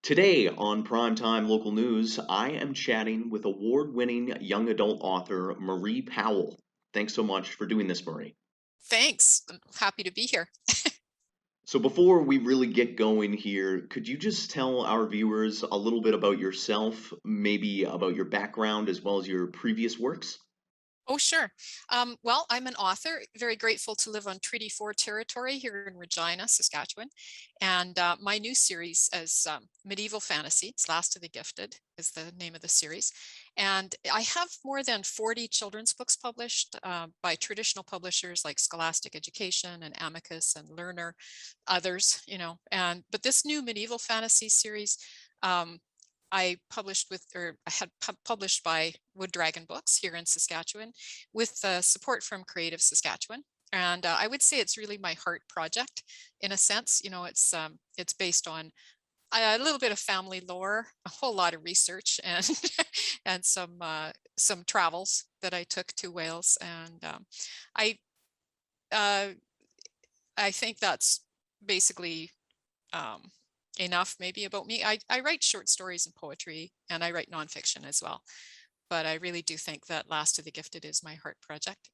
Today on Primetime Local News, I am chatting with award-winning young adult author Marie Powell. Thanks so much for doing this, Marie. Thanks. I'm happy to be here. So before we really get going here, could you just tell our viewers a little bit about yourself, maybe about your background as well as your previous works? Oh, sure. Well, I'm an author, very grateful to live on Treaty 4 territory here in Regina, Saskatchewan. And my new series is medieval fantasy. It's Last of the Gifted is the name of the series. And I have more than 40 children's books published by traditional publishers like Scholastic Education and Amicus and Learner, others, but this new medieval fantasy series, um, I published with, or I had published by Wood Dragon Books here in Saskatchewan with support from Creative Saskatchewan. And I would say it's really my heart project in a sense. It's based on a little bit of family lore, a whole lot of research, and and some travels that I took to Wales. And I uh, I think that's basically um, enough maybe about me. I write short stories and poetry, and I write nonfiction as well. But I really do think that Last of the Gifted is my heart project.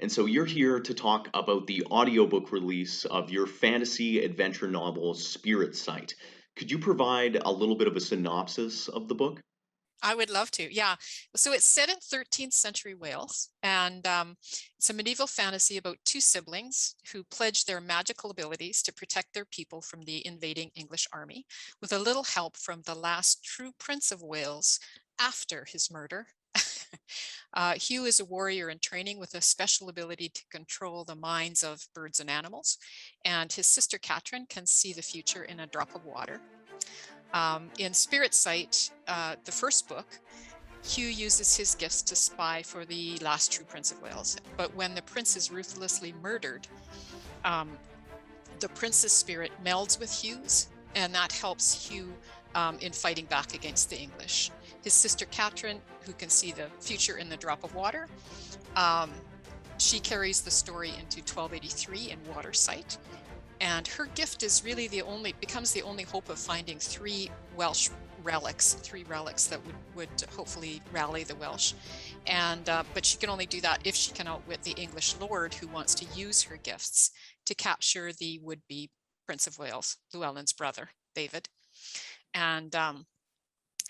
And so you're here to talk about the audiobook release of your fantasy adventure novel, Spirit Sight. Could you provide a little bit of a synopsis of the book? I would love to. Yeah. So it's set in 13th century Wales, and it's a medieval fantasy about two siblings who pledge their magical abilities to protect their people from the invading English army, with a little help from the last true Prince of Wales after his murder. Hugh is a warrior in training with a special ability to control the minds of birds and animals, and his sister Catherine can see the future in a drop of water. In Spirit Sight, the first book, Hugh uses his gifts to spy for the last true Prince of Wales. But when the prince is ruthlessly murdered, um, the prince's spirit melds with Hugh's, and that helps Hugh in fighting back against the English. His sister Catherine, who can see the future in the drop of water, um, she carries the story into 1283 in Water Sight, and her gift is really becomes the only hope of finding three relics that would hopefully rally the Welsh. And but she can only do that if she can outwit the English lord who wants to use her gifts to capture the would-be Prince of Wales, Llewellyn's brother, David. And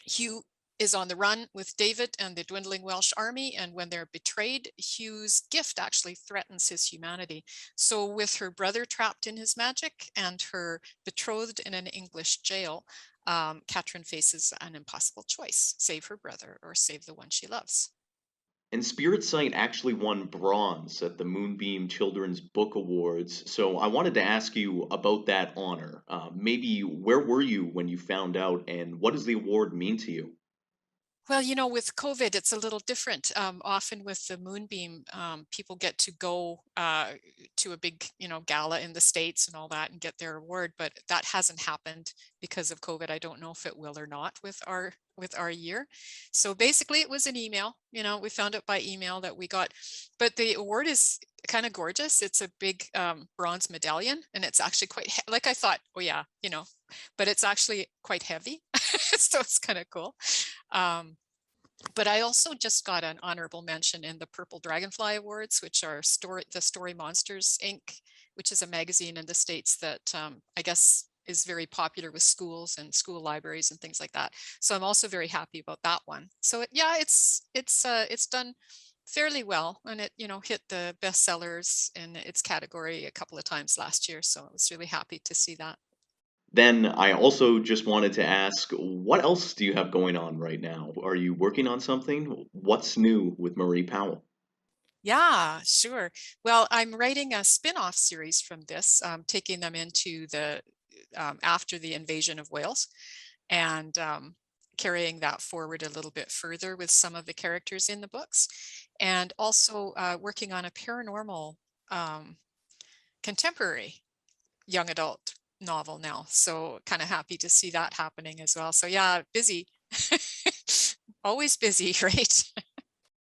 Hugh is on the run with David and the dwindling Welsh army, and when they're betrayed, Hugh's gift actually threatens his humanity. So with her brother trapped in his magic and her betrothed in an English jail, Catherine faces an impossible choice: save her brother or save the one she loves. And Spirit Sight actually won bronze at the Moonbeam Children's Book Awards. So I wanted to ask you about that honor. Maybe where were you when you found out, and what does the award mean to you? Well, with COVID, it's a little different. Often with the Moonbeam, people get to go to a big, gala in the States and all that and get their award, but that hasn't happened because of COVID. I don't know if it will or not with our year. So basically, it was an email. We found it by email that we got, but the award is kind of gorgeous. It's a big bronze medallion, and it's actually quite like I thought. Oh yeah, but it's actually quite heavy, so it's kind of cool. Um, but I also just got an honorable mention in the Purple Dragonfly Awards, which are the Story Monsters Inc., which is a magazine in the States that I guess is very popular with schools and school libraries and things like that. So I'm also very happy about that one. So yeah, it's done fairly well, and it hit the bestsellers in its category a couple of times last year. So I was really happy to see that. Then I also just wanted to ask, what else do you have going on right now? Are you working on something? What's new with Marie Powell? Yeah, sure. Well, I'm writing a spin-off series from this, taking them into the after the invasion of Wales, and carrying that forward a little bit further with some of the characters in the books, and also working on a paranormal um, contemporary young adult novel now. So kind of happy to see that happening as well. So yeah, busy. Always busy, right?